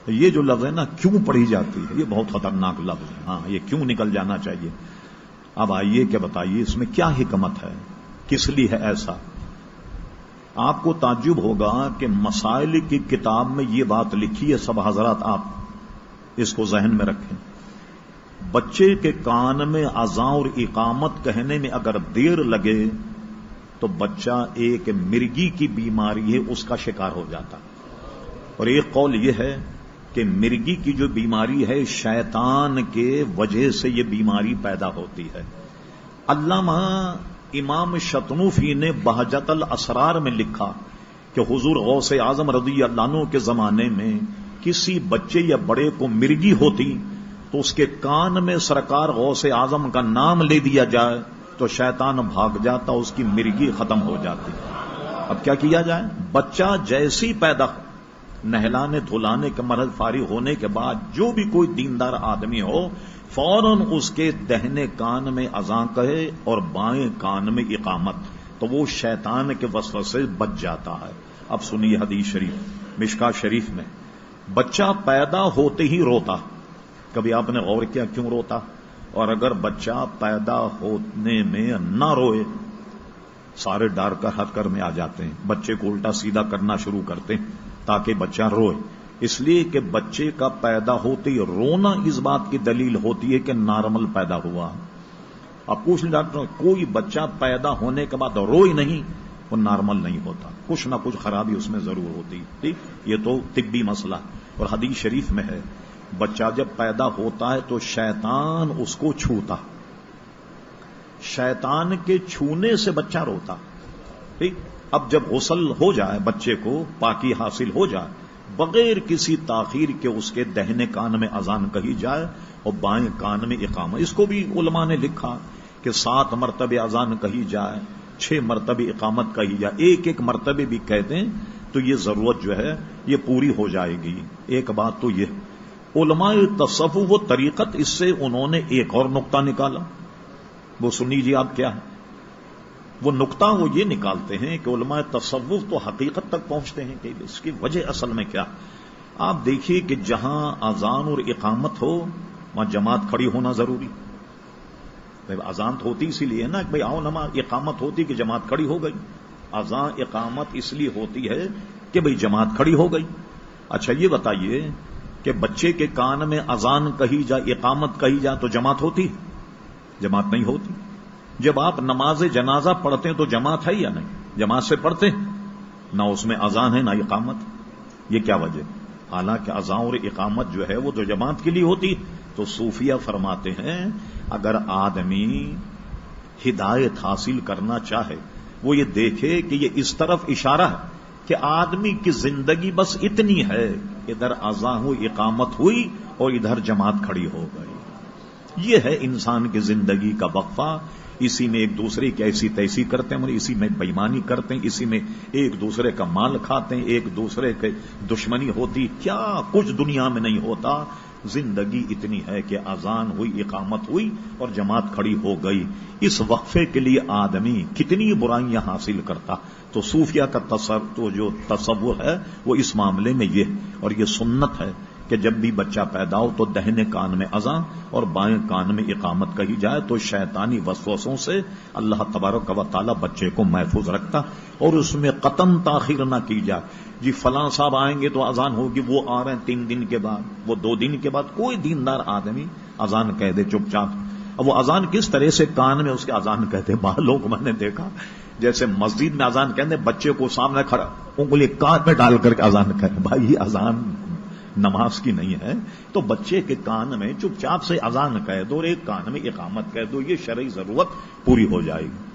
یہ جو لفظ ہے نا کیوں پڑھی جاتی ہے، یہ بہت خطرناک لفظ ہے. ہاں، یہ کیوں نکل جانا چاہیے. اب آئیے کہ بتائیے اس میں کیا حکمت ہے، کس لیے ہے ایسا. آپ کو تعجب ہوگا کہ مسائل کی کتاب میں یہ بات لکھی ہے. سب حضرات آپ اس کو ذہن میں رکھیں. بچے کے کان میں اذان اور اقامت کہنے میں اگر دیر لگے تو بچہ ایک مرگی کی بیماری ہے اس کا شکار ہو جاتا. اور ایک قول یہ ہے کہ مرگی کی جو بیماری ہے شیطان کے وجہ سے یہ بیماری پیدا ہوتی ہے. علامہ امام شطنوفی نے بہجت الاسرار میں لکھا کہ حضور غوث اعظم رضی اللہ عنہ کے زمانے میں کسی بچے یا بڑے کو مرگی ہوتی تو اس کے کان میں سرکار غوث اعظم کا نام لے دیا جائے تو شیطان بھاگ جاتا، اس کی مرگی ختم ہو جاتی. اب کیا کیا جائے؟ بچہ جیسی پیدا نہلانے دھلانے کے مرحلے فارغ ہونے کے بعد جو بھی کوئی دیندار آدمی ہو فوراً اس کے دہنے کان میں اذان کہے اور بائیں کان میں اقامت، تو وہ شیطان کے وسوسے سے بچ جاتا ہے. اب سنیے حدیث شریف مشکات شریف میں، بچہ پیدا ہوتے ہی روتا. کبھی آپ نے غور کیا کیوں روتا؟ اور اگر بچہ پیدا ہونے میں نہ روئے، سارے ڈار کر ہتھ کر میں آ جاتے ہیں، بچے کو الٹا سیدھا کرنا شروع کرتے ہیں تاکہ بچہ روئے. اس لیے کہ بچے کا پیدا ہوتے ہی رونا اس بات کی دلیل ہوتی ہے کہ نارمل پیدا ہوا. اب پوچھ لیں ڈاکٹر، کوئی بچہ پیدا ہونے کے بعد روئی نہیں، وہ نارمل نہیں ہوتا، کچھ نہ کچھ خرابی اس میں ضرور ہوتی. ٹھیک، یہ تو طبی مسئلہ. اور حدیث شریف میں ہے بچہ جب پیدا ہوتا ہے تو شیطان اس کو چھوتا، شیطان کے چھونے سے بچہ روتا. ٹھیک، اب جب غسل ہو جائے بچے کو، پاکی حاصل ہو جائے، بغیر کسی تاخیر کے اس کے دہنے کان میں اذان کہی جائے اور بائیں کان میں اقامت. اس کو بھی علماء نے لکھا کہ 7 مرتبہ اذان کہی جائے، 6 مرتبہ اقامت کہی جائے، ایک مرتبہ بھی کہہ دیں تو یہ ضرورت جو ہے یہ پوری ہو جائے گی. ایک بات تو یہ علماء تصوف و طریقت، اس سے انہوں نے ایک اور نقطہ نکالا، وہ سن لیجیے آپ کیا ہے. وہ نقطہ وہ یہ نکالتے ہیں کہ علماء تصوف تو حقیقت تک پہنچتے ہیں کہ اس کی وجہ اصل میں کیا. آپ دیکھیے کہ جہاں اذان اور اقامت ہو وہاں جماعت کھڑی ہونا ضروری. اذان تو ہوتی اسی لیے نا کہ بھئی آؤ نماز، اقامت ہوتی کہ جماعت کھڑی ہو گئی. اذان اقامت اس لیے ہوتی ہے کہ بھئی جماعت کھڑی ہو گئی. اچھا یہ بتائیے کہ بچے کے کان میں اذان کہی جائے، اقامت کہی جائے تو جماعت ہوتی؟ جماعت نہیں ہوتی. جب آپ نماز جنازہ پڑھتے ہیں تو جماعت ہے یا نہیں؟ جماعت سے پڑھتے ہیں، نہ اس میں اذان ہے نہ اقامت. یہ کیا وجہ؟ حالانکہ اذان اور اقامت جو ہے وہ تو جماعت کے لیے ہوتی. تو صوفیہ فرماتے ہیں اگر آدمی ہدایت حاصل کرنا چاہے وہ یہ دیکھے کہ یہ اس طرف اشارہ ہے کہ آدمی کی زندگی بس اتنی ہے، ادھر اذان ہوئی، اقامت ہوئی اور ادھر جماعت کھڑی ہو گئی. یہ ہے انسان کی زندگی کا وقفہ. اسی میں ایک دوسرے کی ایسی تیسی کرتے ہیں، اسی میں بےایمانی کرتے ہیں، اسی میں ایک دوسرے کا مال کھاتے ہیں، ایک دوسرے کے دشمنی ہوتی. کیا کچھ دنیا میں نہیں ہوتا. زندگی اتنی ہے کہ اذان ہوئی، اقامت ہوئی اور جماعت کھڑی ہو گئی. اس وقفے کے لیے آدمی کتنی برائیاں حاصل کرتا. تو صوفیہ کا جو تصور ہے وہ اس معاملے میں یہ، اور یہ سنت ہے کہ جب بھی بچہ پیدا ہو تو دہنے کان میں اذان اور بائیں کان میں اقامت کہی جائے تو شیطانی وسوسوں سے اللہ تبارک و تعالی بچے کو محفوظ رکھتا. اور اس میں قطعاً تاخیر نہ کی جائے. جی فلاں صاحب آئیں گے تو اذان ہوگی، وہ آ رہے ہیں 3 دن کے بعد، وہ 2 دن کے بعد، کوئی دیندار آدمی اذان کہہ دے چپ چاپ. اب وہ اذان کس طرح سے کان میں اس کے اذان کہتے ہیں. بعض لوگ میں نے دیکھا جیسے مسجد میں اذان کہتے ہیں، بچے کو سامنے کھڑا انگلی کان میں ڈال کر کے اذان کہتے ہیں. بھائی اذان نماز کی نہیں ہے، تو بچے کے کان میں چپ چاپ سے اذان کہہ دو اور ایک کان میں اقامت کہہ دو، یہ شرعی ضرورت پوری ہو جائے گی.